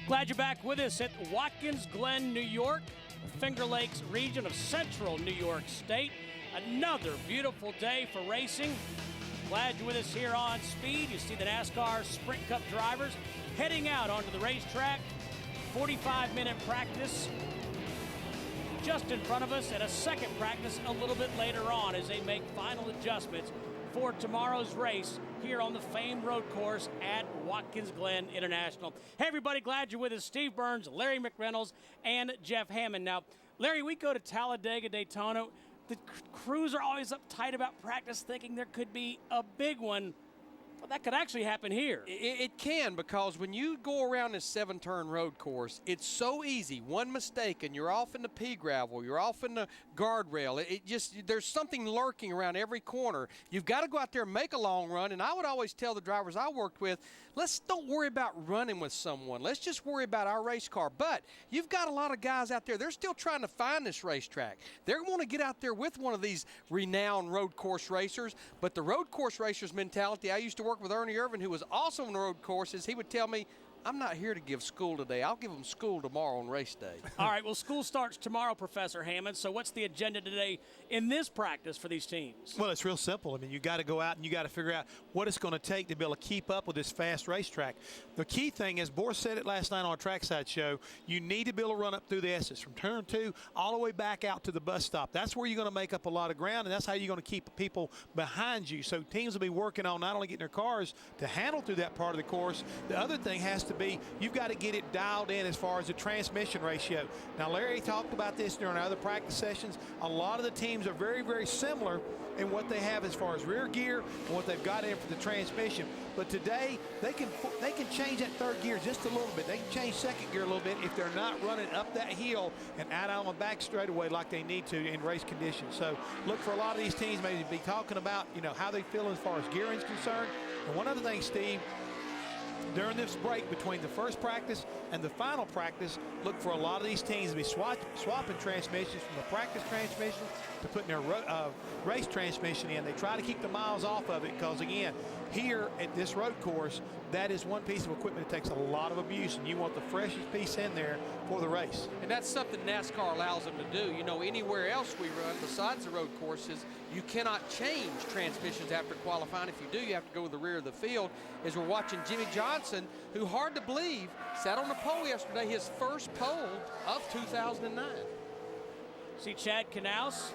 Glad you're back with us at Watkins, Glen, New York, the Finger Lakes region of central New York State. Another beautiful day for racing. Glad you're with us here on Speed. You see the NASCAR Sprint Cup drivers heading out onto the racetrack. 45-minute practice just in front of us, and a second practice a little bit later on as they make final adjustments for tomorrow's race here on the famed road course at Watkins Glen International. Hey everybody, glad you're with us. Steve Burns, Larry McReynolds, and Jeff Hammond. Now, Larry, we go to Talladega, Daytona. The crews are always uptight about practice, thinking there could be a big one. Well, that could actually happen here. It can, because when you go around this 7-turn road course, it's so easy. One mistake and you're off in the pea gravel, you're off in the guardrail. There's something lurking around every corner. You've got to go out there and make a long run, and I would always tell the drivers I worked with, let's don't worry about running with someone. Let's just worry about our race car. But you've got a lot of guys out there, they're still trying to find this racetrack. They're going to get out there with one of these renowned road course racers, but the road course racers mentality, I used to work with Ernie Irvin, who was also on the road courses. He would tell me, I'm not here to give school today. I'll give them school tomorrow on race day. All right, well, school starts tomorrow, Professor Hammond. So what's the agenda today in this practice for these teams? Well, it's real simple. I mean, you got to go out and you got to figure out what it's going to take to be able to keep up with this fast racetrack. The key thing is, Boris said it last night on a trackside show, you need to be able to run up through the S's from turn 2 all the way back out to the bus stop. That's where you're going to make up a lot of ground, and that's how you're going to keep people behind you. So teams will be working on not only getting their cars to handle through that part of the course, the other thing has to be you've got to get it dialed in as far as the transmission ratio. Now, Larry talked about this during other practice sessions. A lot of the teams are very, very similar in what they have as far as rear gear and what they've got in for the transmission. But today, they can change that third gear just a little bit. They can change second gear a little bit if they're not running up that hill and out on the back straightaway like they need to in race conditions. So look for a lot of these teams maybe to be talking about, you know, how they feel as far as gearing is concerned. And one other thing, Steve, during this break between the first practice and the final practice, look for a lot of these teams to be swapping transmissions from the practice transmission to putting their race transmission in. They try to keep the miles off of it because, again, here at this road course, that is one piece of equipment that takes a lot of abuse, and you want the freshest piece in there for the race. And that's something NASCAR allows them to do. You know, anywhere else we run besides the road courses, you cannot change transmissions after qualifying. If you do, you have to go to the rear of the field. As we're watching Jimmy Johnson, who, hard to believe, sat on the pole yesterday, his first pole of 2009. See Chad Knaus,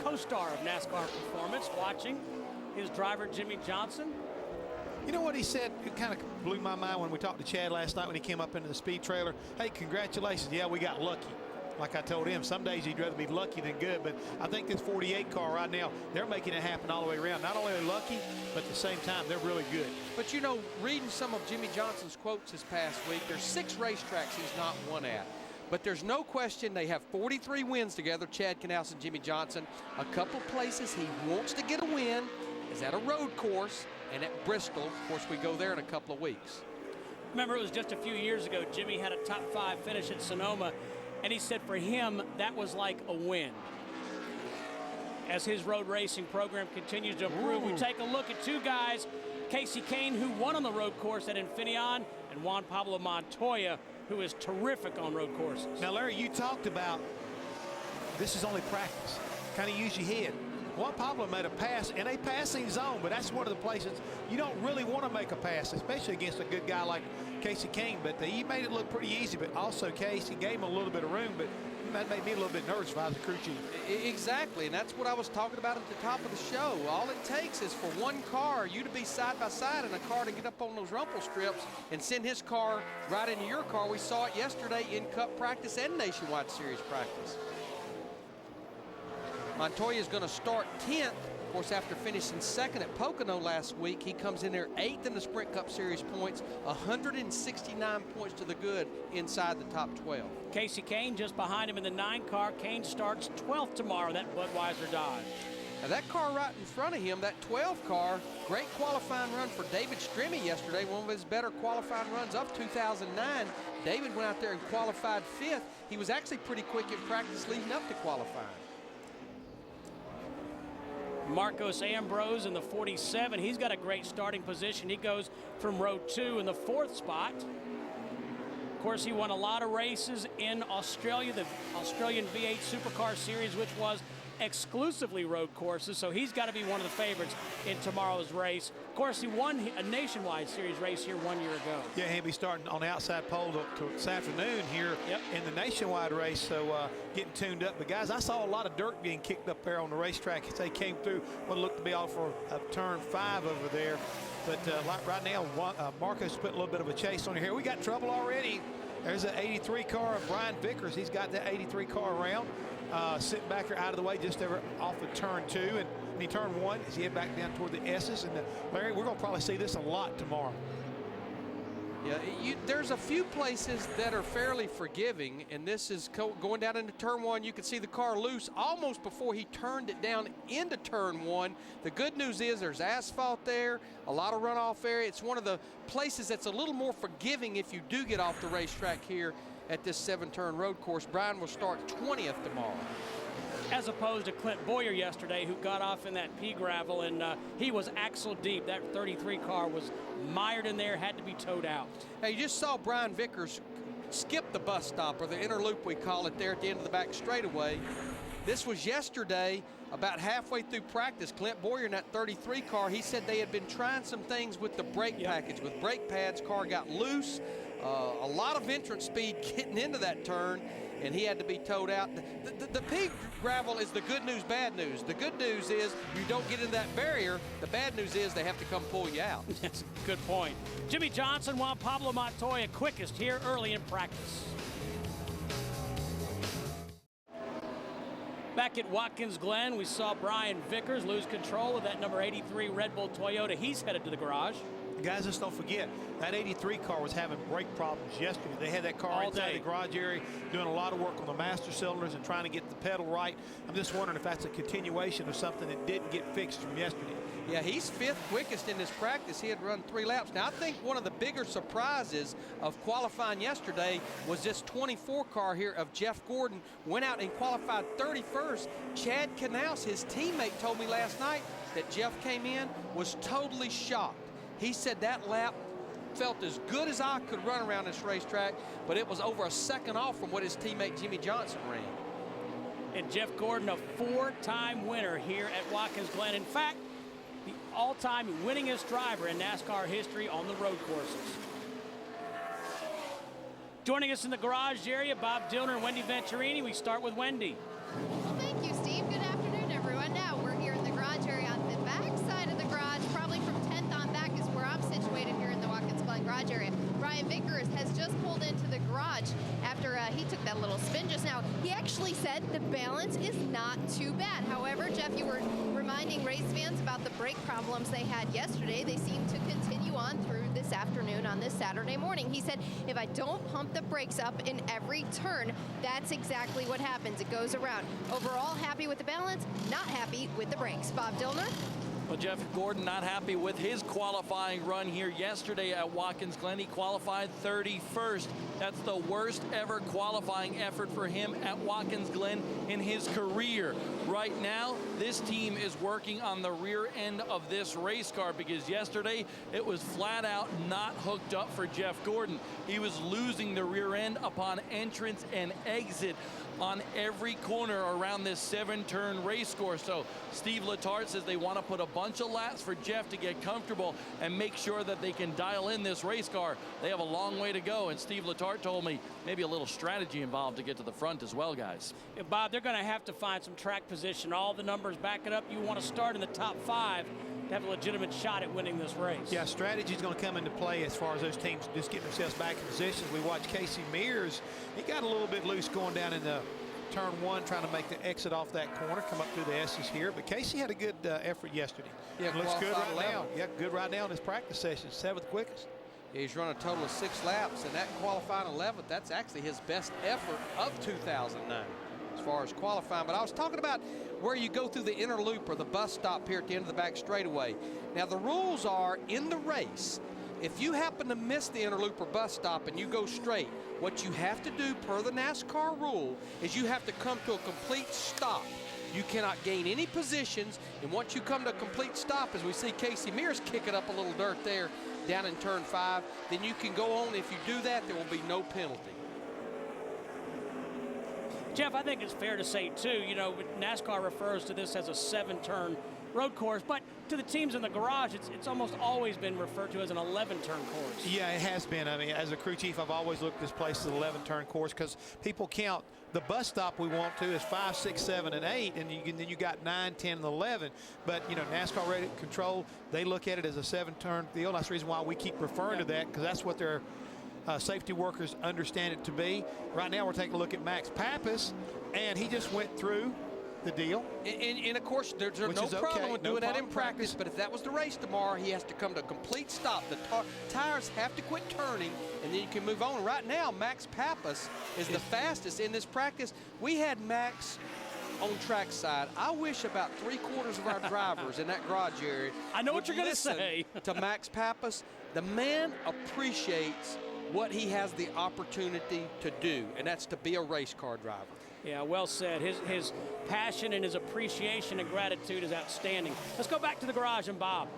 co-star of NASCAR Performance, watching his driver Jimmy Johnson. You know what he said? It kind of blew my mind when we talked to Chad last night when he came up into the speed trailer. Hey, congratulations. Yeah, we got lucky. Like I told him, some days you'd rather be lucky than good, but I think this 48 car right now, they're making it happen all the way around. Not only are they lucky, but at the same time, they're really good. But you know, reading some of Jimmy Johnson's quotes this past week, there's 6 racetracks he's not won at. But there's no question they have 43 wins together, Chad Knaus and Jimmy Johnson. A couple places he wants to get a win is at a road course and at Bristol. Of course, we go there in a couple of weeks. Remember, it was just a few years ago, Jimmy had a top 5 finish at Sonoma, and he said for him, that was like a win. As his road racing program continues to improve, we take a look at 2 guys, Casey Kane, who won on the road course at Infineon, and Juan Pablo Montoya, who is terrific on road courses. Now, Larry, you talked about this is only practice. Kind of use your head. Juan Pablo made a pass in a passing zone, but that's one of the places you don't really want to make a pass, especially against a good guy like Casey Kane. But he made it look pretty easy, but also Casey gave him a little bit of room, but that made me a little bit nervous if I was a crew chief. Exactly, and that's what I was talking about at the top of the show. All it takes is for one car, you to be side by side, and a car to get up on those rumple strips and send his car right into your car. We saw it yesterday in Cup practice and Nationwide Series practice. Montoya is going to start 10th. Of course, after finishing 2nd at Pocono last week, he comes in there 8th in the Sprint Cup Series points, 169 points to the good inside the top 12. Casey Kane just behind him in the 9 car. Kane starts 12th tomorrow, that Budweiser Dodge. Now that car right in front of him, that 12 car, great qualifying run for David Stremme yesterday, one of his better qualifying runs of 2009. David went out there and qualified 5th. He was actually pretty quick in practice leading up to qualifying. Marcos Ambrose in the 47. He's got a great starting position. He goes from row 2 in the 4th spot. course, he won a lot of races in Australia, the Australian V8 Supercar Series, which was exclusively road courses, so he's got to be one of the favorites in tomorrow's race. Of course, he won a nationwide series race here 1 year ago. Yeah, he'll be starting on the outside pole this afternoon here in the nationwide race, so getting tuned up. But guys, I saw a lot of dirt being kicked up there on the racetrack as they came through what looked to be off for turn 5 over there. But right now, Marco's put a little bit of a chase on here. We got trouble already. There's an 83 car of Brian Vickers. He's got that 83 car around. Sitting back here out of the way just over off of turn 2 and turn 1 as he head back down toward the S's. And Larry, we're going to probably see this a lot tomorrow. Yeah, there's a few places that are fairly forgiving, and this is going down into turn 1. You can see the car loose almost before he turned it down into turn 1. The good news is there's asphalt there, a lot of runoff area. It's one of the places that's a little more forgiving if you do get off the racetrack here at this 7-turn road course. Brian will start 20th tomorrow. As opposed to Clint Boyer yesterday, who got off in that pea gravel, and he was axle deep. That 33 car was mired in there, had to be towed out. Hey, you just saw Brian Vickers skip the bus stop, or the inner loop we call it, there at the end of the back straightaway. This was yesterday, about halfway through practice. Clint Boyer in that 33 car, he said they had been trying some things with the brake package, with brake pads. Car got loose. A lot of entrance speed getting into that turn, and he had to be towed out. The pea gravel is the good news, bad news. The good news is you don't get into that barrier. The bad news is they have to come pull you out. That's a good point. Jimmy Johnson, Juan Pablo Montoya quickest here early in practice. Back at Watkins Glen, we saw Brian Vickers lose control of that number 83 Red Bull Toyota. He's headed to the garage. Guys, let's don't forget, that 83 car was having brake problems yesterday. They had that car inside the garage area doing a lot of work on the master cylinders and trying to get the pedal right. I'm just wondering if that's a continuation of something that didn't get fixed from yesterday. Yeah, he's 5th quickest in this practice. He had run 3 laps. Now, I think one of the bigger surprises of qualifying yesterday was this 24 car here of Jeff Gordon. Went out and qualified 31st. Chad Knaus, his teammate, told me last night that Jeff came in, was totally shocked. He said that lap felt as good as I could run around this racetrack, but it was over a second off from what his teammate Jimmy Johnson ran. And Jeff Gordon, a 4-time winner here at Watkins Glen. In fact, the all-time winningest driver in NASCAR history on the road courses. Joining us in the garage area, Bob Dillner and Wendy Venturini. We start with Wendy. Well, thank you, Steve. Good afternoon, everyone. Now we're here in the garage area on the back side of the garage, probably from 10th on back is where I'm situated here in the Watkins Glen garage area. Brian Vickers has just pulled into the garage after he took that little spin just now. He actually said the balance is not too bad. However, Jeff, you were reminding race fans about the brake problems they had yesterday. They seem to continue on through this afternoon on this Saturday morning. He said, if I don't pump the brakes up in every turn, that's exactly what happens. It goes around. Overall, happy with the balance, not happy with the brakes. Bob Dillner? Well, Jeff Gordon not happy with his qualifying run here yesterday at Watkins Glen. He qualified 31st. That's the worst ever qualifying effort for him at Watkins Glen in his career. Right now, this team is working on the rear end of this race car because yesterday it was flat out not hooked up for Jeff Gordon. He was losing the rear end upon entrance and exit on every corner around this 7-turn race course. So Steve Letarte says they want to put a bunch of laps for Jeff to get comfortable and make sure that they can dial in this race car. They have a long way to go, and Steve Letarte told me maybe a little strategy involved to get to the front as well, guys. Yeah, Bob, they're going to have to find some track position. All the numbers back it up. You want to start in the top 5 to have a legitimate shot at winning this race. Yeah, strategy is going to come into play as far as those teams just getting themselves back in position. We watched Casey Mears. He got a little bit loose going down in the turn 1, trying to make the exit off that corner, come up through the S's here. But Casey had a good effort yesterday. Yeah, looks good right now. Yeah, good right now in his practice session, 7th quickest. Yeah, he's run a total of 6 laps, and that qualifying 11th, that's actually his best effort of 2009 as far as qualifying. But I was talking about where you go through the inner loop or the bus stop here at the end of the back straightaway. Now, the rules are in the race, if you happen to miss the inner loop or bus stop and you go straight, what you have to do per the NASCAR rule is you have to come to a complete stop. You cannot gain any positions, and once you come to a complete stop, as we see Casey Mears kicking up a little dirt there down in turn 5, then you can go on. If you do that, there will be no penalty. Jeff, I think it's fair to say, too, you know, NASCAR refers to this as a 7-turn road course, but to the teams in the garage, it's almost always been referred to as an 11-turn course. Yeah, it has been. I mean, as a crew chief, I've always looked at this place as an 11-turn course because people count the bus stop we want to is 5, 6, 7, and 8, and then you got 9, 10, and 11. But, you know, NASCAR Ready Control, they look at it as a 7-turn deal. That's the reason why we keep referring to that, because that's what their safety workers understand it to be. Right now, we're taking a look at Max Pappas, and he just went through the deal. And of course, there's no problem with doing that in practice, but if that was the race tomorrow, he has to come to a complete stop. The tires have to quit turning, and then you can move on. Right now, Max Pappas is the fastest in this practice. We had Max on trackside. I wish about 3/4 of our drivers in that garage area I know what you're going to say. to Max Pappas. The man appreciates what he has the opportunity to do, and that's to be a race car driver. Yeah, well said. His passion and his appreciation and gratitude is outstanding. Let's go back to the garage and Bob.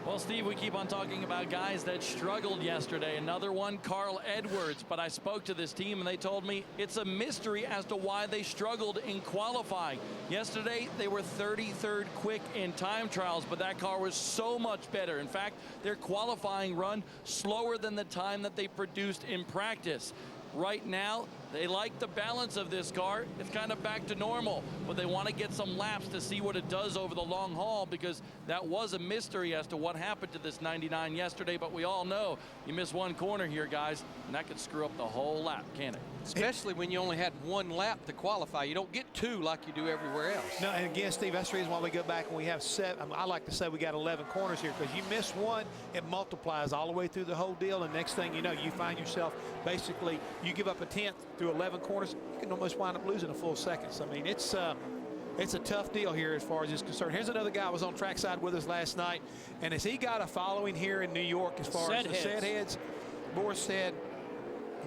Well, Steve, we keep on talking about guys that struggled yesterday. Another one, Carl Edwards. But I spoke to this team, and they told me it's a mystery as to why they struggled in qualifying. Yesterday, they were 33rd quick in time trials, but that car was so much better. In fact, their qualifying run slower than the time that they produced in practice. Right now, they like the balance of this car. It's kind of back to normal, but they want to get some laps to see what it does over the long haul, because that was a mystery as to what happened to this 99 yesterday. But we all know you miss one corner here, guys, and that could screw up the whole lap, can't it? Especially when you only had one lap to qualify. You don't get 2 like you do everywhere else. No, and again, Steve, that's the reason why we go back and we have 7. I like to say we got 11 corners here, because you miss one, it multiplies all the way through the whole deal, and next thing you know, you find yourself basically, you give up a 10th through 11 corners, you can almost wind up losing a full second. So, I mean, it's a tough deal here as far as it's concerned. Here's another guy who was on trackside with us last night, and as he got a following here in New York as far as the set heads, Boris Said,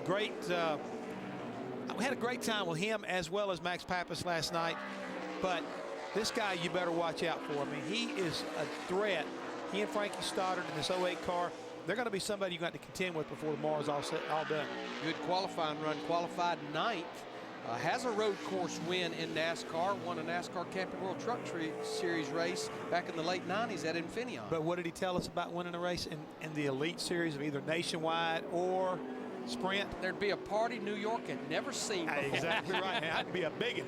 great. We had a great time with him as well as Max Pappas last night, but this guy you better watch out for. I mean, he is a threat. He and Frankie Stoddard in this 08 car, they're going to be somebody you got to contend with before tomorrow's all done. Good qualifying run, qualified 9th. Has a road course win in NASCAR, won a NASCAR Camping World Truck Series race back in the late 90s at Infineon. But what did he tell us about winning a race in the Elite Series of either Nationwide or Sprint? There'd be a party New York had never seen before. Exactly right. That'd be a big one.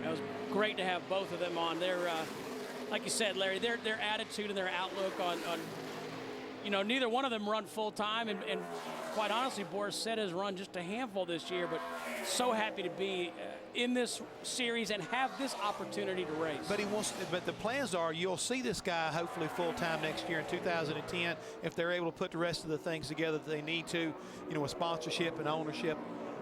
It was great to have both of them on. They're, like you said, Larry, their attitude and their outlook on you know, neither one of them run full time, and quite honestly, Boris Said has run just a handful this year, but so happy to be in this series and have this opportunity to race. But the plans are you'll see this guy hopefully full time next year in 2010 if they're able to put the rest of the things together that they need to, you know, with sponsorship and ownership.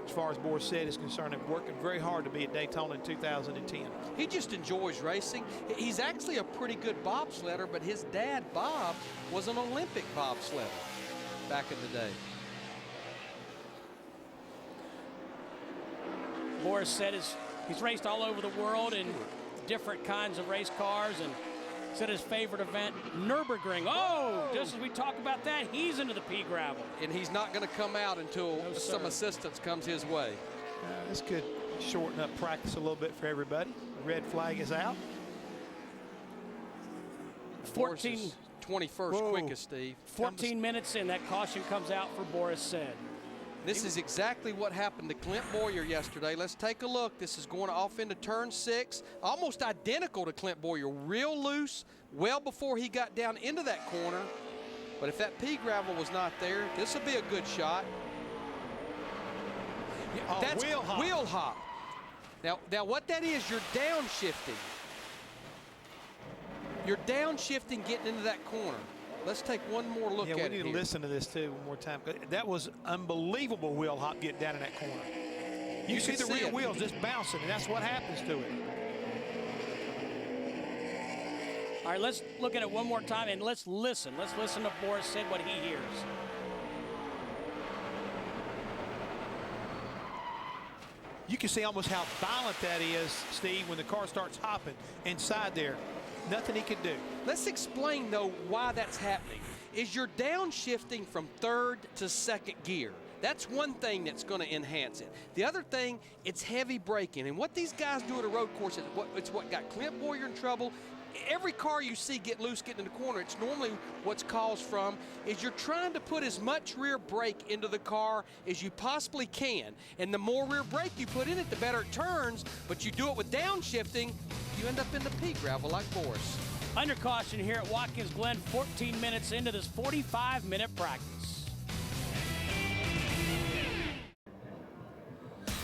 As far as Boris Said is concerned, and working very hard to be at Daytona in 2010. He just enjoys racing. He's actually a pretty good bobsledder, but his dad, Bob, was an Olympic bobsledder back in the day. Boris Said he's raced all over the world in different kinds of race cars, and said his favorite event, Nürburgring. Oh, just as we talk about that, he's into the pea gravel. And he's not going to come out until some assistance comes his way. This could shorten up practice a little bit for everybody. The red flag is out. 21st quickest, Steve. 14 minutes in, that caution comes out for Boris Said. This is exactly what happened to Clint Boyer yesterday. Let's take a look. This is going off into turn 6, almost identical to Clint Boyer. Real loose, well before he got down into that corner. But if that pea gravel was not there, this would be a good shot. That's wheel hop. Now what that is, you're downshifting. You're downshifting getting into that corner. Let's take one more look at it. Yeah, we need to listen to this too one more time. That was unbelievable wheel hop getting down in that corner. You see the rear wheels just bouncing, and that's what happens to it. All right, let's look at it one more time, and let's listen. Let's listen to Boris Said, what he hears. You can see almost how violent that is, Steve, when the car starts hopping inside there. nothing he could do. Let's explain, though, why that's happening. Is you're downshifting from third to second gear. That's one thing that's going to enhance it. The other thing, it's heavy braking. And what these guys do at a road course, it's what got Clint Boyer in trouble. Every car you see get loose getting in the corner, it's normally what's caused from is you're trying to put as much rear brake into the car as you possibly can. And the more rear brake you put in it, the better it turns. But you do it with downshifting, you end up in the pea gravel like Boris. Under caution here at Watkins Glen, 14 minutes into this 45-minute practice.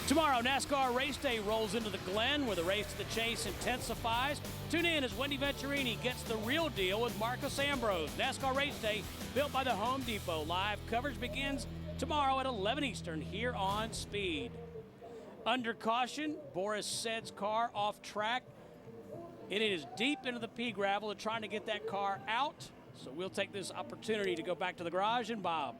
Tomorrow, NASCAR race day rolls into the Glen where the race to the chase intensifies. Tune in as Wendy Venturini gets the real deal with Marcus Ambrose. NASCAR race day built by the Home Depot. Live coverage begins tomorrow at 11 Eastern here on Speed. Under caution, Boris Said's car off track. It is deep into the pea gravel. They're trying to get that car out. So we'll take this opportunity to go back to the garage and Bob.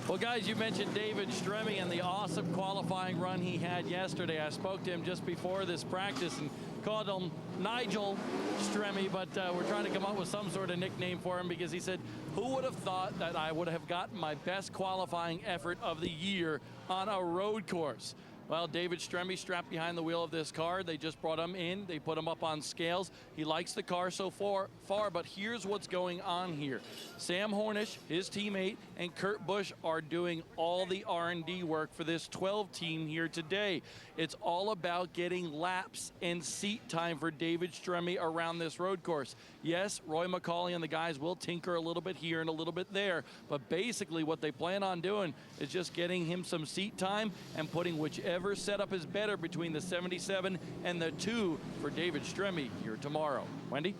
Well, guys, you mentioned David Stremme and the awesome qualifying run he had yesterday. I spoke to him just before this practice and called him Nigel Stremme, but we're trying to come up with some sort of nickname for him because he said, who would have thought that I would have gotten my best qualifying effort of the year on a road course? Well, David Stremme strapped behind the wheel of this car. They just brought him in. They put him up on scales. He likes the car so far, but here's what's going on here. Sam Hornish, his teammate, and Kurt Busch are doing all the R&D work for this 12 team here today. It's all about getting laps and seat time for David Stremme around this road course. Yes, Roy McCauley and the guys will tinker a little bit here and a little bit there, but basically what they plan on doing is just getting him some seat time and putting whichever setup is better between the 77 and the 2 for David Stremme here tomorrow. Wendy?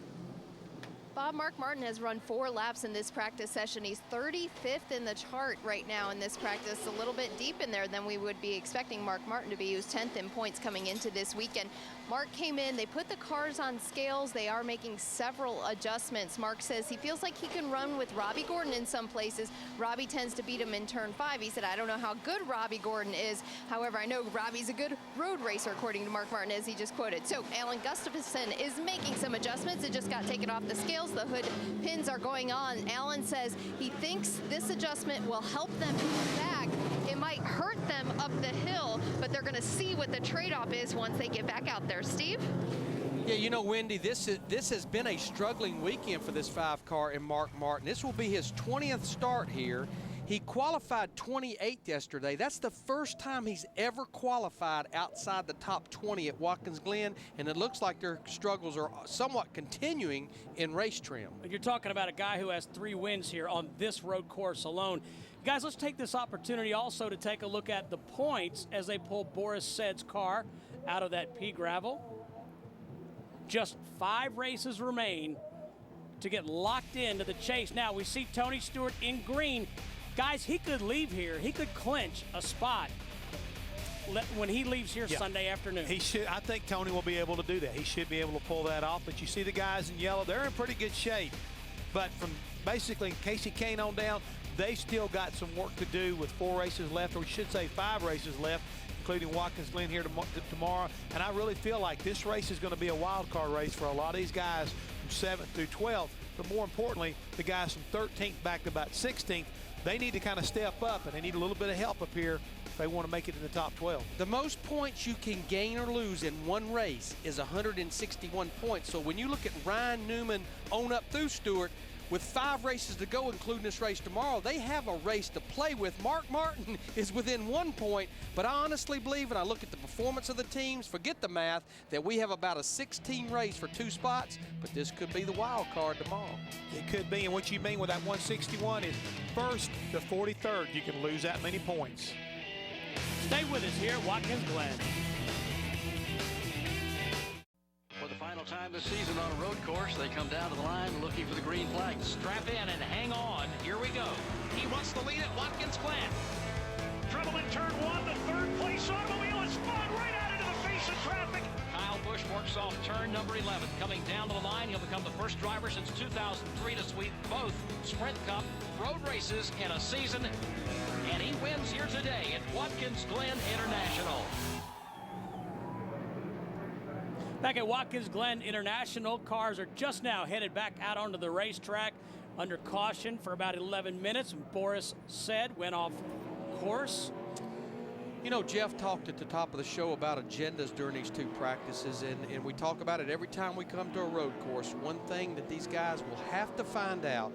Bob, Mark Martin has run 4 laps in this practice session. He's 35th in the chart right now in this practice, a little bit deep in there than we would be expecting Mark Martin to be, who's 10th in points coming into this weekend. Mark came in, they put the cars on scales. They are making several adjustments. Mark says he feels like he can run with Robbie Gordon in some places. Robbie tends to beat him in turn 5. He said, I don't know how good Robbie Gordon is. However, I know Robbie's a good road racer, according to Mark Martin, as he just quoted. So Alan Gustafson is making some adjustments. It just got taken off the scales. The hood pins are going on. Alan says he thinks this adjustment will help them back. It might hurt them up the hill, but they're going to see what the trade-off is once they get back out there. Steve? Yeah, you know, Wendy, this has been a struggling weekend for this 5-car and Mark Martin. This will be his 20th start here. He qualified 28th yesterday. That's the first time he's ever qualified outside the top 20 at Watkins Glen, and it looks like their struggles are somewhat continuing in race trim. You're talking about a guy who has 3 wins here on this road course alone. Guys, let's take this opportunity also to take a look at the points as they pull Boris Said's car out of that pea gravel. Just 5 races remain to get locked into the chase. Now we see Tony Stewart in green. Guys, he could leave here. He could clinch a spot when he leaves here Sunday afternoon. He should. I think Tony will be able to do that. He should be able to pull that off. But you see the guys in yellow, they're in pretty good shape. But from basically Casey Kane on down, they still got some work to do with 4 races left, or we should say 5 races left, including Watkins Glen here tomorrow. And I really feel like this race is going to be a wild card race for a lot of these guys from 7th through 12th. But more importantly, the guys from 13th back to about 16th, they need to kind of step up, and they need a little bit of help up here if they want to make it in the top 12. The most points you can gain or lose in one race is 161 points. So when you look at Ryan Newman on up through Stewart, with 5 races to go, including this race tomorrow, they have a race to play with. Mark Martin is within 1 point, but I honestly believe, and I look at the performance of the teams, forget the math, that we have about a 16 race for 2 spots, but this could be the wild card tomorrow. It could be, and what you mean with that 161 is 1st to 43rd, you can lose that many points. Stay with us here at Watkins Glen. For the final time this season on a road course, they come down to the line looking for the green flag. Strap in and hang on. Here we go. He wants the lead at Watkins Glen. Trouble in turn 1, the 3rd place automobile is spun right out into the face of traffic. Kyle Busch works off turn number 11. Coming down to the line, he'll become the first driver since 2003 to sweep both Sprint Cup road races in a season. And he wins here today at Watkins Glen International. Back at Watkins Glen International, cars are just now headed back out onto the racetrack under caution for about 11 minutes. Boris Said went off course. You know, Jeff talked at the top of the show about agendas during these two practices, and we talk about it every time we come to a road course. One thing that these guys will have to find out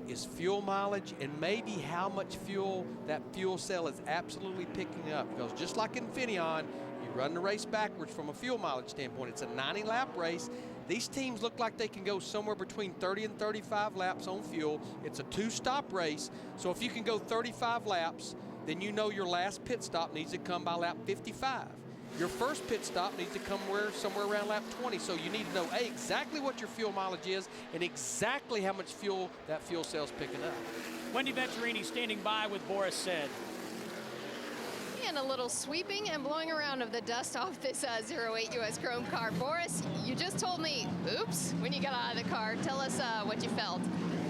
is fuel mileage and maybe how much fuel that fuel cell is absolutely picking up. Because just like in Infineon, you run the race backwards from a fuel mileage standpoint. It's a 90-lap race. These teams look like they can go somewhere between 30 and 35 laps on fuel. It's a two-stop race, so if you can go 35 laps, then you know your last pit stop needs to come by lap 55. Your first pit stop needs to come somewhere around lap 20, so you need to know exactly what your fuel mileage is and exactly how much fuel that fuel cell's picking up. Wendy Venturini standing by with Boris Said. And a little sweeping and blowing around of the dust off this 08 US Chrome car. Boris, you just told me, oops, when you got out of the car. Tell us what you felt.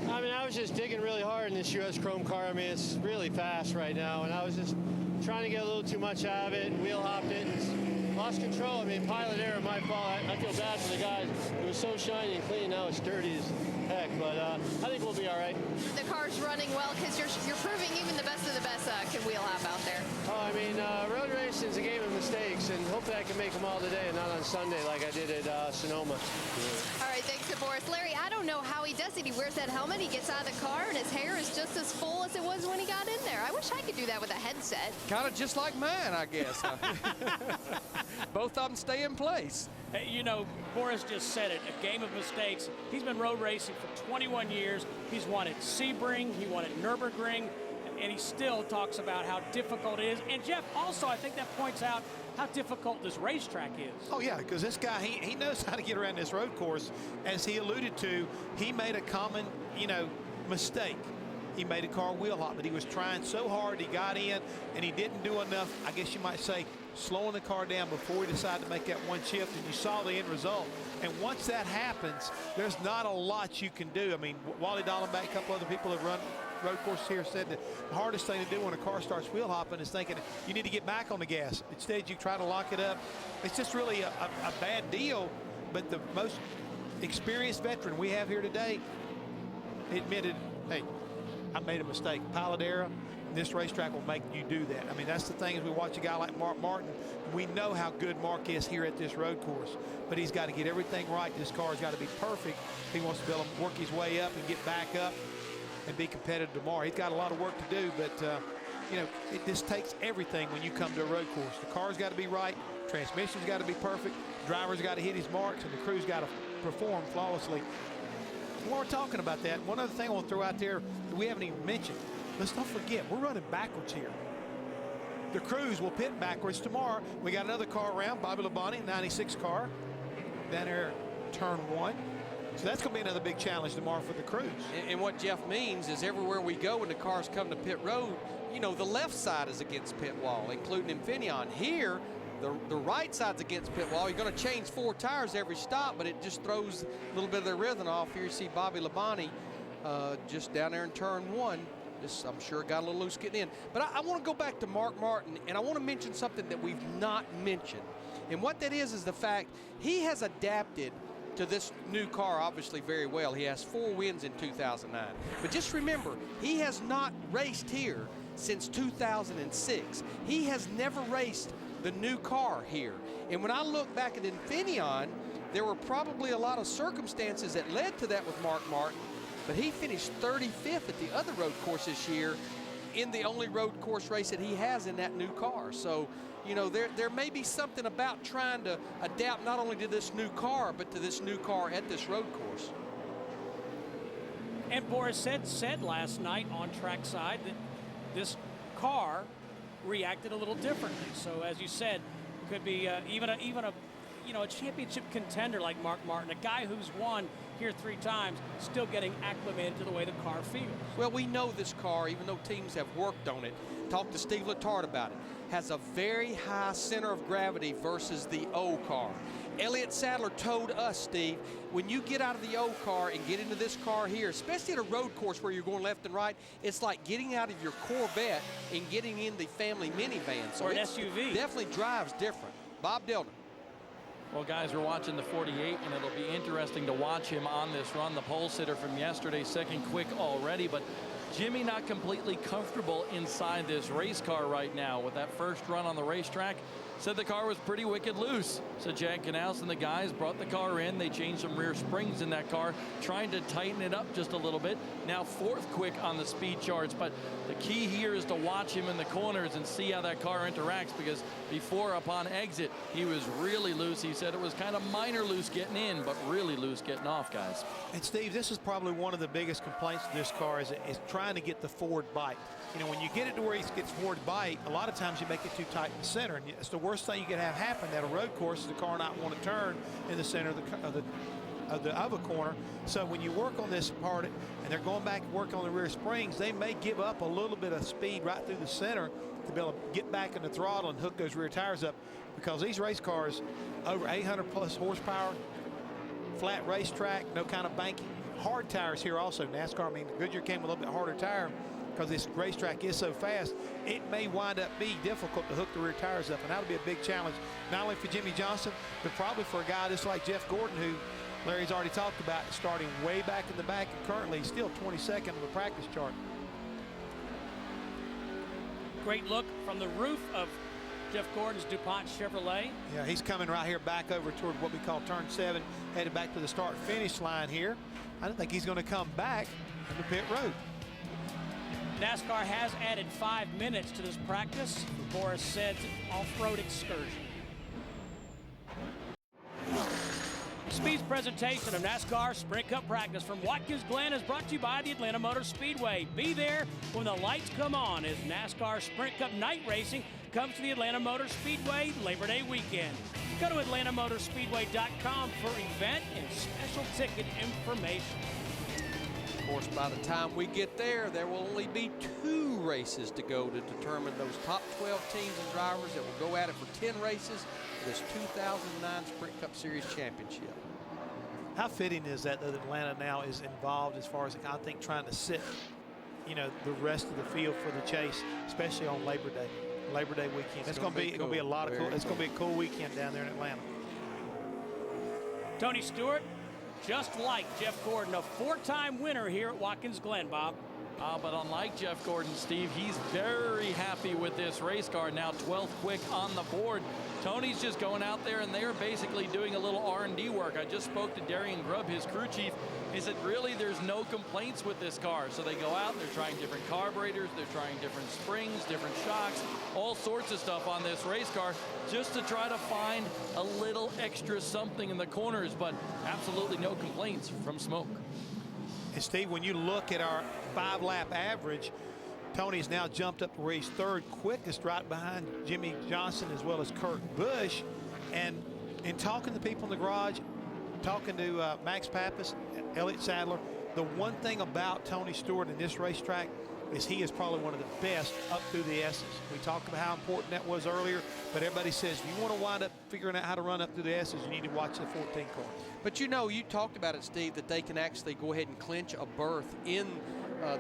I mean, I was just digging really hard in this US Chrome car. I mean, it's really fast right now, and I was just trying to get a little too much out of it and wheel hopped it and lost control. I mean, pilot error, my fault. I feel bad for the guys. It was so shiny and clean. Now it's dirty as heck, but I think we'll be all right. The car's running well because you're proving even the best of the best can wheel hop out there. Oh, I mean, road racing is a game of mistakes, and hopefully I can make them all today and not on Sunday like I did at Sonoma. All right, thanks to Boris. Larry, I don't know how he does it. He wears that helmet, he gets out of the car, and his hair is just as full as it was when he got in there. I wish I could do that with a headset. Kind of just like mine, I guess. Both of them stay in place. Hey, you know, Boris just said it, a game of mistakes. He's been road racing for 21 years. He's won at Sebring, he won at Nürburgring, and he still talks about how difficult it is. And Jeff, also, I think that points out how difficult this racetrack is. Oh, yeah, because this guy, he knows how to get around this road course. As he alluded to, he made a common, mistake. He made a car wheel hop, but he was trying so hard. He got in, and he didn't do enough, I guess you might say, slowing the car down before he decided to make that one shift, and you saw the end result. And once that happens, there's not a lot you can do. I mean, Wally Dallenbach, a couple other people that run road courses here said that the hardest thing to do when a car starts wheel hopping is thinking you need to get back on the gas. Instead, you try to lock it up. It's just really a bad deal, but the most experienced veteran we have here today admitted, hey, I made a mistake. Pilot error. This racetrack will make you do that. I mean, that's the thing as we watch a guy like Mark Martin. We know how good Mark is here at this road course, but he's got to get everything right. This car's got to be perfect. He wants to be able to work his way up and get back up and be competitive tomorrow. He's got a lot of work to do, but it just takes everything when you come to a road course. The car's got to be right, transmission's got to be perfect, driver's got to hit his marks, and the crew's got to perform flawlessly. While we're talking about that, one other thing I want to throw out there that we haven't even mentioned. Let's not forget, we're running backwards here. The crews will pit backwards tomorrow. We got another car around, Bobby Labonte, 96 car, down there, turn 1. So that's going to be another big challenge tomorrow for the crews. And what Jeff means is everywhere we go when the cars come to pit road, the left side is against pit wall, including Infineon. Here, the right side's against pit wall. You're going to change 4 tires every stop, but it just throws a little bit of their rhythm off. Here you see Bobby Labonte just down there in turn 1. Just, I'm sure, got a little loose getting in. But I want to go back to Mark Martin, and I want to mention something that we've not mentioned. And what that is the fact he has adapted to this new car obviously very well. He has 4 wins in 2009. But just remember, he has not raced here since 2006. He has never raced the new car here. And when I look back at Infineon, there were probably a lot of circumstances that led to that with Mark Martin. But he finished 35th at the other road course this year in the only road course race that he has in that new car. So, there may be something about trying to adapt not only to this new car, but to this new car at this road course. And Boris said last night on trackside that this car reacted a little differently. So, as you said, it could be even a championship contender like Mark Martin, a guy who's won here 3 times, still getting acclimated to the way the car feels. Well, we know this car, even though teams have worked on it, talked to Steve Letarte about it, has a very high center of gravity versus the O car. Elliott Sadler told us, Steve, when you get out of the O car and get into this car here, especially at a road course where you're going left and right, it's like getting out of your Corvette and getting in the family minivan. So or an SUV. Definitely drives different. Bob Dillon. Well, guys, we're watching the 48, and it'll be interesting to watch him on this run. The pole sitter from yesterday, second quick already, but Jimmy not completely comfortable inside this race car right now. With that first run on the racetrack, said the car was pretty wicked loose. So Jack Canals and the guys brought the car in. They changed some rear springs in that car, trying to tighten it up just a little bit. Now fourth quick on the speed charts, but the key here is to watch him in the corners and see how that car interacts, because before, upon exit, he was really loose. He said it was kind of minor loose getting in, but really loose getting off, guys. And Steve, this is probably one of the biggest complaints of this car is trying to get the forward bite. You know, when you get it to where he gets forward bite, a lot of times you make it too tight in the center, and it's the worst thing you can have happen at a road course is the car not want to turn in the center of the corner. So when you work on this part, and they're going back and work on the rear springs, they may give up a little bit of speed right through the center to be able to get back in the throttle and hook those rear tires up, because these race cars, over 800 plus horsepower, flat racetrack, no kind of banking, hard tires here also. NASCAR, I mean, Goodyear came with a little bit harder tire because this racetrack is so fast. It may wind up being difficult to hook the rear tires up, and that'll be a big challenge, not only for Jimmy Johnson, but probably for a guy just like Jeff Gordon, who Larry's already talked about, starting way back in the back, and currently still 22nd on the practice chart. Great look from the roof of Jeff Gordon's DuPont Chevrolet. Yeah, he's coming right here back over toward what we call turn 7, headed back to the start-finish line here. I don't think he's going to come back in the pit road. NASCAR has added 5 minutes to this practice for Boris Said's off-road excursion. Speed's presentation of NASCAR Sprint Cup practice from Watkins Glen is brought to you by the Atlanta Motor Speedway. Be there when the lights come on as NASCAR Sprint Cup night racing comes to the Atlanta Motor Speedway Labor Day weekend. Go to atlantamotorspeedway.com for event and special ticket information. Of course, by the time we get there, there will only be 2 races to go to determine those top 12 teams and drivers that will go at it for 10 races for this 2009 Sprint Cup Series Championship. How fitting is that Atlanta now is involved as far as, I think, trying to sit, you know, the rest of the field for the chase, especially on Labor Day weekend. It's going to be a lot of cool. It's going to be a cool weekend down there in Atlanta. Tony Stewart, just like Jeff Gordon, a 4-time winner here at Watkins Glen, Bob. But unlike Jeff Gordon, Steve, he's very happy with this race car. Now 12th quick on the board. Tony's just going out there, and they're basically doing a little R&D work. I just spoke to Darian Grubb, his crew chief. He said, really, there's no complaints with this car. So they go out, they're trying different carburetors, they're trying different springs, different shocks, all sorts of stuff on this race car just to try to find a little extra something in the corners, but absolutely no complaints from Smoke. And Steve, when you look at our 5-lap average, Tony's now jumped up to where he's 3rd quickest, right behind Jimmy Johnson as well as Kurt Busch. And in talking to people in the garage, talking to Max Pappas, Elliott Sadler, the one thing about Tony Stewart in this racetrack is he is probably one of the best up through the S's. We talked about how important that was earlier, but everybody says if you want to wind up figuring out how to run up through the S's, you need to watch the 14 car. But you know, you talked about it, Steve, that they can actually go ahead and clinch a berth in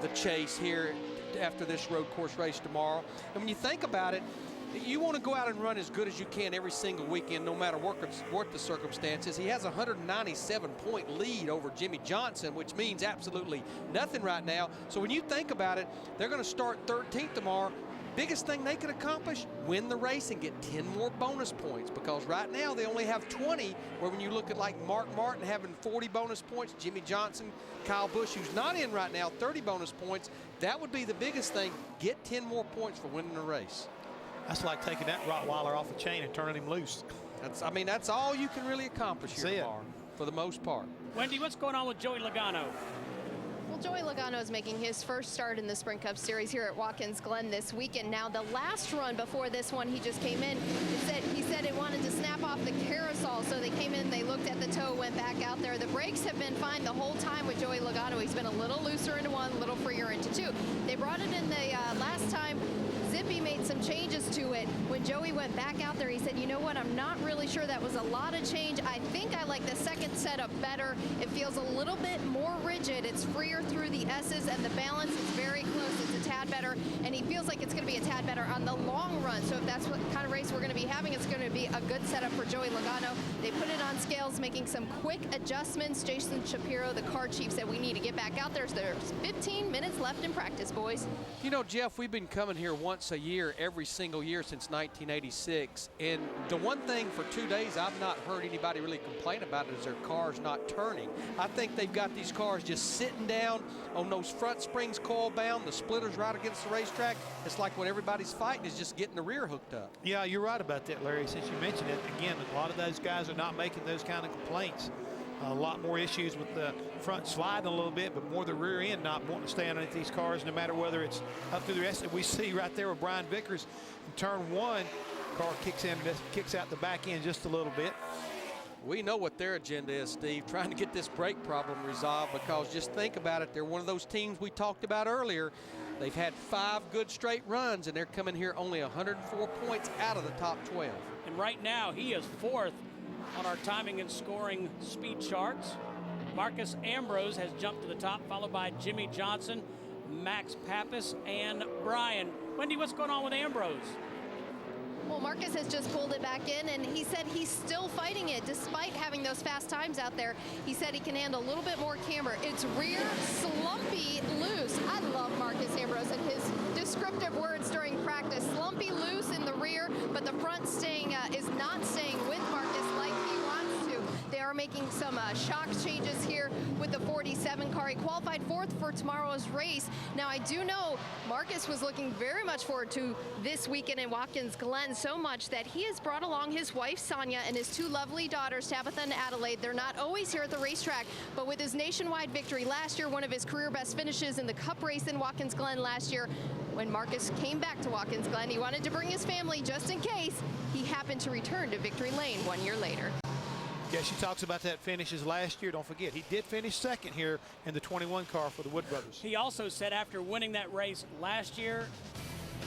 the chase here after this road course race tomorrow. And when you think about it, you want to go out and run as good as you can every single weekend, no matter what the circumstances. He has a 197-point lead over Jimmy Johnson, which means absolutely nothing right now. So when you think about it, they're going to start 13th tomorrow. Biggest thing they can accomplish, win the race and get 10 more bonus points, because right now they only have 20, where when you look at like Mark Martin having 40 bonus points, Jimmy Johnson, Kyle Busch, who's not in right now, 30 bonus points. That would be the biggest thing, get 10 more points for winning the race. That's like taking that Rottweiler off a chain and turning him loose. That's all you can really accomplish here tomorrow, for the most part. Wendy, what's going on with Joey Logano? Well, Joey Logano is making his first start in the Sprint Cup Series here at Watkins Glen this weekend. Now, the last run before this one, he just came in. He said it wanted to snap off the carousel, so they came in, they looked at the toe, went back out there. The brakes have been fine the whole time with Joey Logano. He's been a little looser into 1, a little freer into 2. They brought it in the last time. Zippy made some changes to it. When Joey went back out there, he said, you know what, I'm not really sure that was a lot of change. I think I like the second setup better. It feels a little bit more rigid. It's freer through the S's, and the balance is very close. It's a tad better, and he feels like it's going to be a tad better on the long run. So if that's what kind of race we're going to be having, it's going to be a good setup for Joey Logano. They put it on scales, making some quick adjustments. Jason Shapiro, the car chief, said we need to get back out there. There's 15 minutes left in practice, boys. You know, Jeff, we've been coming here once a year, every single year since 1986. And the one thing for 2 days I've not heard anybody really complain about it is their car's not turning. I think they've got these cars just sitting down on those front springs coil bound, the splitters right against the racetrack. It's like what everybody's fighting is just getting the rear hooked up. Yeah, you're right about that, Larry. Since you mentioned it, again, a lot of those guys are not making those kind of complaints. A lot more issues with the front sliding a little bit, but more the rear end not wanting to stay underneath these cars, no matter whether it's up through the rest. We see right there with Brian Vickers in turn 1, car kicks out the back end just a little bit. We know what their agenda is, Steve, trying to get this brake problem resolved, because just think about it. They're one of those teams we talked about earlier. They've had 5 good straight runs, and they're coming here only 104 points out of the top 12. And right now, he is 4th on our timing and scoring speed charts. Marcus Ambrose has jumped to the top, followed by Jimmy Johnson, Max Pappas, and Brian. Wendy, what's going on with Ambrose? Well, Marcus has just pulled it back in, and he said he's still fighting it despite having those fast times out there. He said he can handle a little bit more camber. It's rear, slumpy, loose. I love Marcus Ambrose and his descriptive words during practice. Slumpy, loose in the rear, but the front is not staying with Marcus like he wants to. They are making some shock changes here with the 47 car. He qualified 4th for tomorrow's race. Now, I do know Marcus was looking very much forward to this weekend in Watkins Glen, so much that he has brought along his wife, Sonia, and his 2 lovely daughters, Tabitha and Adelaide. They're not always here at the racetrack, but with his nationwide victory last year, one of his career best finishes in the Cup race in Watkins Glen last year, when Marcus came back to Watkins Glen, he wanted to bring his family just in case he happened to return to victory lane 1 year later. Yeah, she talks about that finishes last year. Don't forget, he did finish 2nd here in the 21 car for the Wood Brothers. He also said after winning that race last year,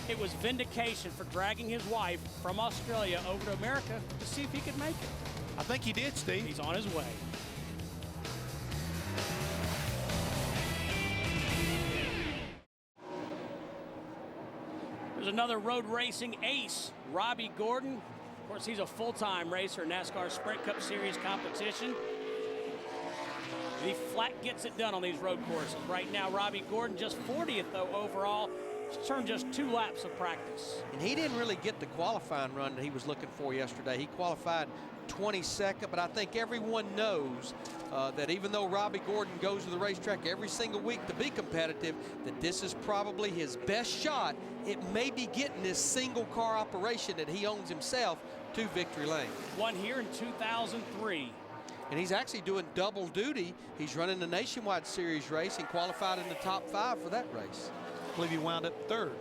it was vindication for dragging his wife from Australia over to America to see if he could make it. I think he did, Steve. He's on his way. There's another road racing ace, Robbie Gordon. Of course, he's a full-time racer in NASCAR Sprint Cup Series competition. He flat gets it done on these road courses. Right now, Robbie Gordon just 40th, though, overall. He's turned just 2 laps of practice. And he didn't really get the qualifying run that he was looking for yesterday. He qualified 22nd, but I think everyone knows that even though Robbie Gordon goes to the racetrack every single week to be competitive, that this is probably his best shot. It may be getting this single car operation that he owns himself to victory lane. Won here in 2003. And he's actually doing double duty. He's running the Nationwide Series race and qualified in the top 5 for that race. I believe he wound up 3rd.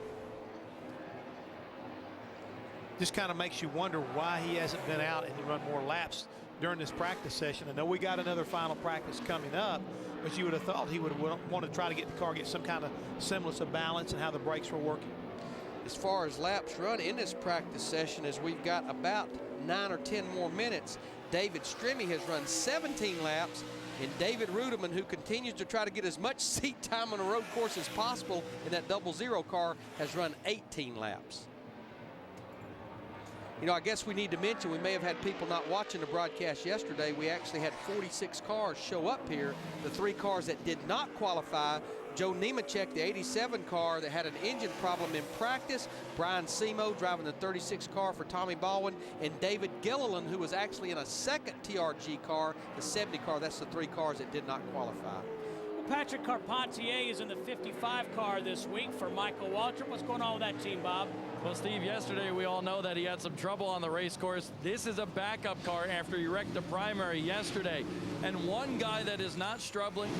Just kind of makes you wonder why he hasn't been out and run more laps during this practice session. I know we got another final practice coming up, but you would have thought he would want to try to get the car, get some kind of semblance of balance and how the brakes were working. As far as laps run in this practice session, as we've got about 9 or 10 more minutes, David Strimmy has run 17 laps, and David Rudeman, who continues to try to get as much seat time on a road course as possible in that 00 car, has run 18 laps. You know, I guess we need to mention, we may have had people not watching the broadcast yesterday. We actually had 46 cars show up here. The 3 cars that did not qualify, Joe Nemechek, the 87 car that had an engine problem in practice, Brian Semo driving the 36 car for Tommy Baldwin, and David Gilliland, who was actually in a second TRG car, the 70 car. That's the 3 cars that did not qualify. Well, Patrick Carpentier is in the 55 car this week for Michael Waltrip. What's going on with that team, Bob? Well, Steve, yesterday we all know that he had some trouble on the race course. This is a backup car after he wrecked the primary yesterday. And one guy that is not struggling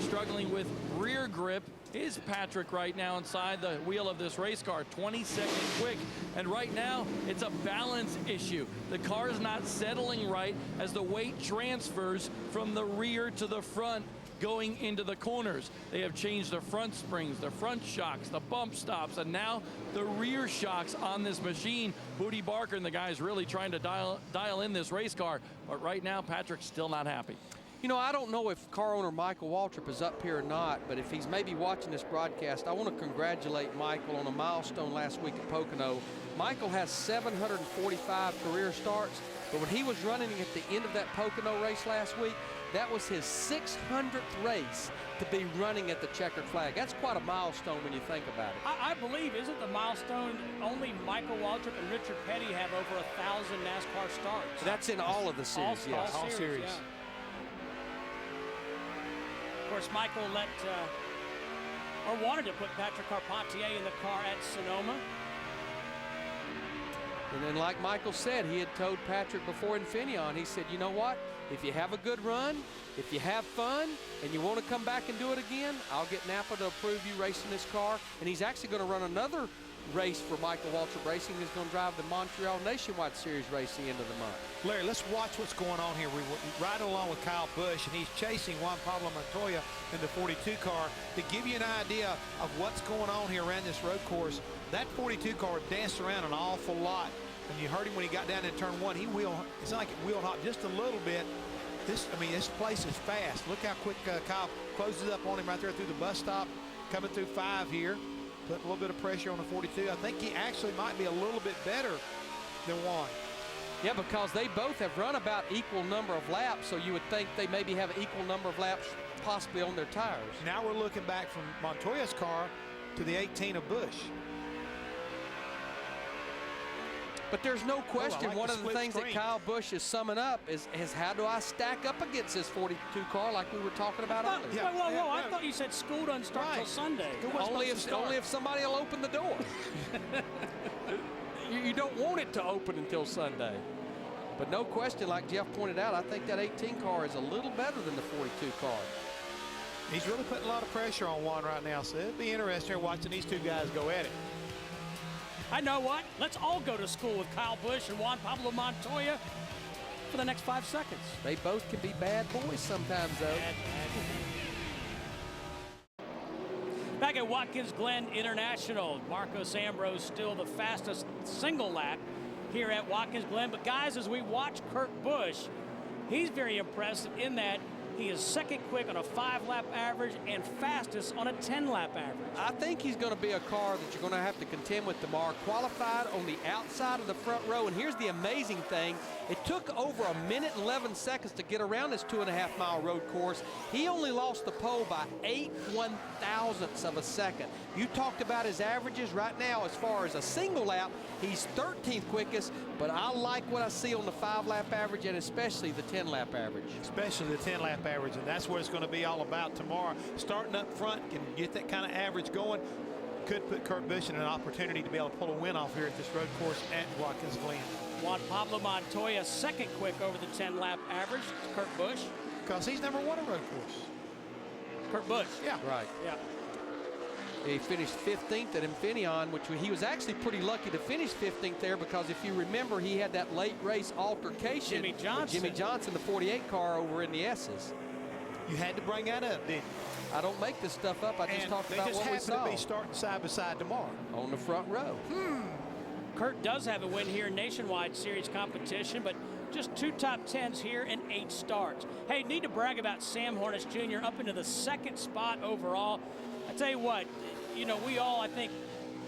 with rear grip is Patrick right now inside the wheel of this race car, 22nd quick. And right now, it's a balance issue. The car is not settling right as the weight transfers from the rear to the front going into the corners. They have changed the front springs, the front shocks, the bump stops, and now the rear shocks on this machine. Booty Barker and the guys really trying to dial in this race car, but right now Patrick's still not happy. You know, I don't know if car owner Michael Waltrip is up here or not, but if he's maybe watching this broadcast, I want to congratulate Michael on a milestone last week at Pocono. Michael has 745 career starts, but when he was running at the end of that Pocono race last week, that was his 600th race to be running at the checkered flag. That's quite a milestone when you think about it. I believe, isn't the milestone only Michael Waltrip and Richard Petty have over 1,000 NASCAR starts? That's in all of the series, yes. All series. Yeah. Of course, Michael wanted to put Patrick Carpentier in the car at Sonoma. And then like Michael said, he had told Patrick before Infineon, he said, you know what? If you have a good run, if you have fun, and you want to come back and do it again, I'll get Napa to approve you racing this car. And he's actually going to run another race for Michael Waltrip Racing. He's going to drive the Montreal Nationwide Series race the end of the month. Larry, let's watch what's going on here. We're riding along with Kyle Busch, and he's chasing Juan Pablo Montoya in the 42 car. To give you an idea of what's going on here around this road course, that 42 car danced around an awful lot. And you heard him when he got down in turn one. It's not like it wheel hopped just a little bit. This place is fast. Look how quick Kyle closes up on him right there through the bus stop, coming through 5 here. Putting a little bit of pressure on the 42. I think he actually might be a little bit better than Juan. Yeah, because they both have run about equal number of laps, so you would think they maybe have an equal number of laps possibly on their tires. Now we're looking back from Montoya's car to the 18 of Busch. But there's no question, one of the things that Kyle Busch is summing up is how do I stack up against this 42 car like we were talking about earlier? Whoa, I thought you said school doesn't start till Sunday. Only if somebody will open the door. you don't want it to open until Sunday. But no question, like Jeff pointed out, I think that 18 car is a little better than the 42 car. He's really putting a lot of pressure on Juan right now, so it'll be interesting watching these two guys go at it. I know what. Let's all go to school with Kyle Busch and Juan Pablo Montoya for the next 5 seconds. They both can be bad boys sometimes, though. Back at Watkins Glen International, Marcos Ambrose still the fastest single lap here at Watkins Glen. But guys, as we watch Kurt Busch, he's very impressive in that he is second quick on a 5-lap average and fastest on a 10-lap average. I think he's going to be a car that you're going to have to contend with tomorrow. Qualified on the outside of the front row. And here's the amazing thing. It took over 1 minute and 11 seconds to get around this 2.5-mile road course. He only lost the pole by 8 1/1000ths of a second. You talked about his averages right now. As far as a single lap, he's 13th quickest, but I like what I see on the 5-lap average and especially the 10-lap average. Especially the 10-lap average, and that's what it's going to be all about tomorrow. Starting up front, can get that kind of average going. Could put Kurt Busch in an opportunity to be able to pull a win off here at this road course at Watkins Glen. Juan Pablo Montoya second quick over the 10-lap average. Kurt Busch. Because he's number 1 on road course. Kurt Busch. Yeah. Right. Yeah. He finished 15th at Infineon, which he was actually pretty lucky to finish 15th there because if you remember, he had that late race altercation with Jimmy Johnson, the 48 car over in the S's. You had to bring that up, didn't you? I don't make this stuff up. I just talked about what we saw. They just happen to be starting side by side tomorrow. On the front row. Kurt does have a win here in Nationwide Series competition, but just 2 top 10s here and 8 starts. Hey, need to brag about Sam Hornish Jr. up into the 2nd spot overall. I tell you what, you know, I think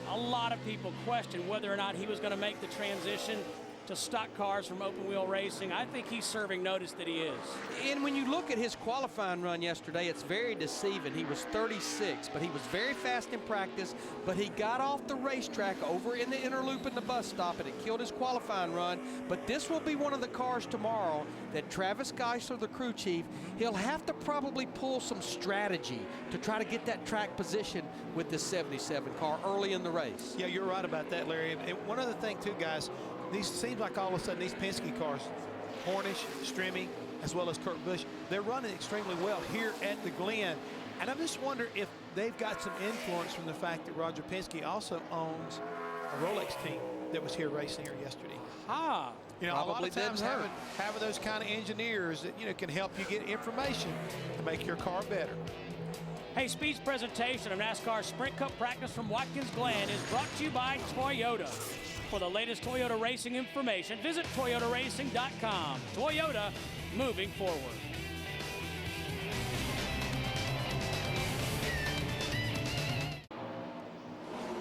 a lot of people question whether or not he was going to make the transition to stock cars from open wheel racing. I think he's serving notice that he is. And when you look at his qualifying run yesterday, it's very deceiving. He was 36, but he was very fast in practice, but he got off the racetrack over in the inner loop in the bus stop, and it killed his qualifying run. But this will be one of the cars tomorrow that Travis Geisler, the crew chief, he'll have to probably pull some strategy to try to get that track position with this 77 car early in the race. Yeah, you're right about that, Larry. And one other thing, too, guys, these seems like all of a sudden these Penske cars, Hornish, Strimmy, as well as Kurt Busch, they're running extremely well here at the Glen. And I just wonder if they've got some influence from the fact that Roger Penske also owns a Rolex team that was here racing here yesterday. You know, a lot of times having those kind of engineers that, you know, can help you get information to make your car better. Hey, Speed's presentation of NASCAR Sprint Cup practice from Watkins Glen is brought to you by Toyota. For the latest Toyota racing information, visit toyotaracing.com. Toyota, moving forward.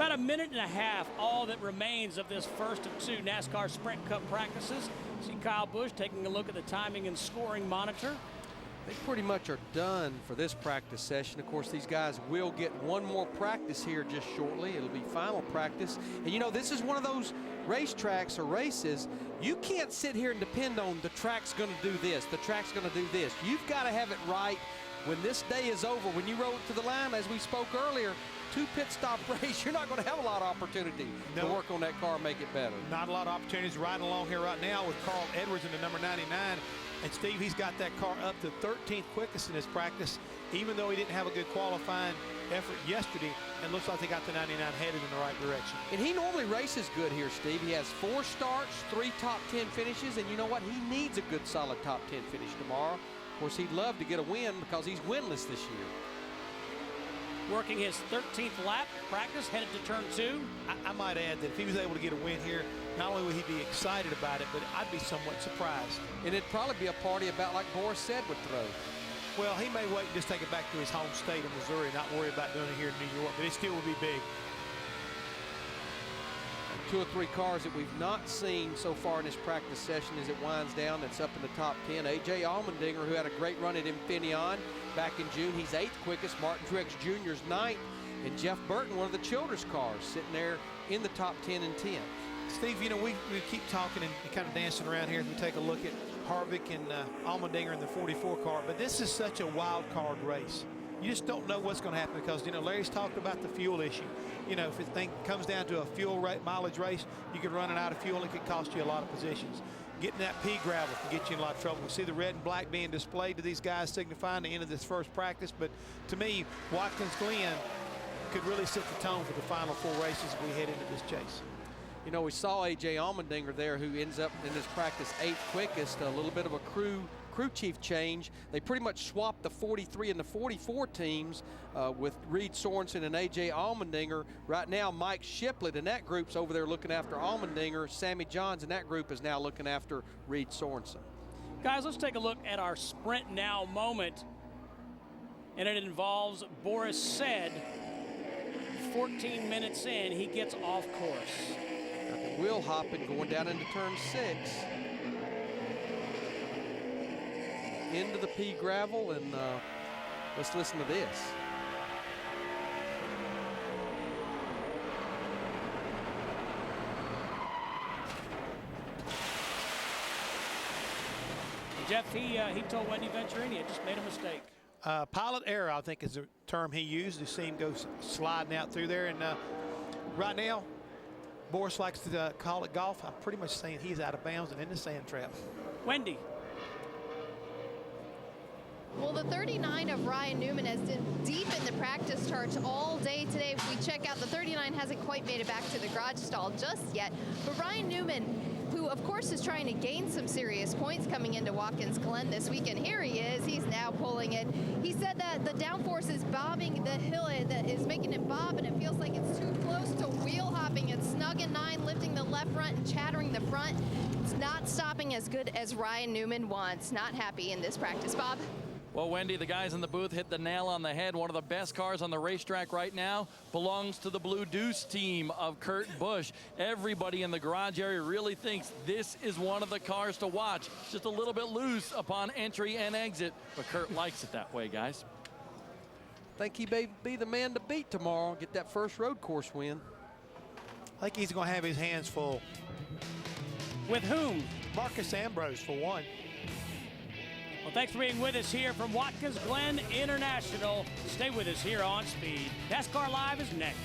About a minute and a half, all that remains of this first of 2 NASCAR Sprint Cup practices. See Kyle Busch taking a look at the timing and scoring monitor. They pretty much are done for this practice session. Of course, these guys will get one more practice here just shortly. It'll be final practice. And you know, this is one of those racetracks or races, you can't sit here and depend on the track's going to do this, the track's going to do this. You've got to have it right when this day is over. When you roll it to the line, as we spoke earlier, 2 pit stop race, you're not going to have a lot of opportunity to work on that car and make it better. Not a lot of opportunities. Riding along here right now with Carl Edwards in the number 99. And Steve, he's got that car up to 13th quickest in his practice, even though he didn't have a good qualifying effort yesterday. And looks like they got the 99 headed in the right direction. And he normally races good here, Steve. He has 4 starts, 3 top 10 finishes, and you know what? He needs a good solid top 10 finish tomorrow. Of course, he'd love to get a win because he's winless this year. Working his 13th lap practice, headed to turn 2. I might add that if he was able to get a win here, not only would he be excited about it, but I'd be somewhat surprised. And it'd probably be a party about like Boris Said would throw. Well, he may wait and just take it back to his home state of Missouri, not worry about doing it here in New York, but it still will be big. 2 or 3 cars that we've not seen so far in this practice session as it winds down that's up in the top 10. A.J. Allmendinger, who had a great run at Infineon back in June. He's 8th quickest. Martin Truex Jr.'s 9th. And Jeff Burton, one of the Childress cars, sitting there in the top 10 and 10. Steve, you know, we keep talking and kind of dancing around here as we take a look at Harvick and Allmendinger in the 44 car, but this is such a wild card race. You just don't know what's going to happen because, you know, Larry's talked about the fuel issue. You know, if it comes down to a fuel mileage race, you could run out of fuel. It could cost you a lot of positions. Getting that pea gravel can get you in a lot of trouble. We see the red and black being displayed to these guys, signifying the end of this first practice. But to me, Watkins Glen could really set the tone for the final 4 races as we head into this chase. You know, we saw A.J. Allmendinger there, who ends up in this practice 8th quickest. A little bit of a crew chief change. They pretty much swapped the 43 and the 44 teams with Reed Sorensen and A.J. Allmendinger. Right now, Mike Shiplett in that group's over there looking after Allmendinger. Sammy Johns in that group is now looking after Reed Sorensen. Guys, let's take a look at our Sprint Now moment. And it involves Boris Said. 14 minutes in, he gets off course. Got the wheel hopping going down into turn 6. Into the pea gravel, and let's listen to this. Jeff, he told Wendy Venturini he just made a mistake. Pilot error, I think, is the term he used. You see him go sliding out through there, and right now, Boris likes to call it golf. I'm pretty much saying he's out of bounds and in the sand trap. Wendy. Well, the 39 of Ryan Newman has been deep in the practice charts all day today. If we check out, the 39 hasn't quite made it back to the garage stall just yet. But Ryan Newman, who of course is trying to gain some serious points coming into Watkins Glen this weekend, here he is. He's now pulling it. He said that the downforce is bobbing the hill, that is making it bob, and it feels like it's too close to wheel hopping. It's snug in 9, lifting the left front and chattering the front. It's not stopping as good as Ryan Newman wants. Not happy in this practice, Bob. Well, Wendy, the guys in the booth hit the nail on the head. One of the best cars on the racetrack right now belongs to the Blue Deuce team of Kurt Busch. Everybody in the garage area really thinks this is one of the cars to watch. Just a little bit loose upon entry and exit, but Kurt likes it that way, guys. Think he may be the man to beat tomorrow, get that first road course win. I think he's going to have his hands full. With whom? Marcus Ambrose, for one. Well, thanks for being with us here from Watkins Glen International. Stay with us here on Speed. NASCAR Live is next.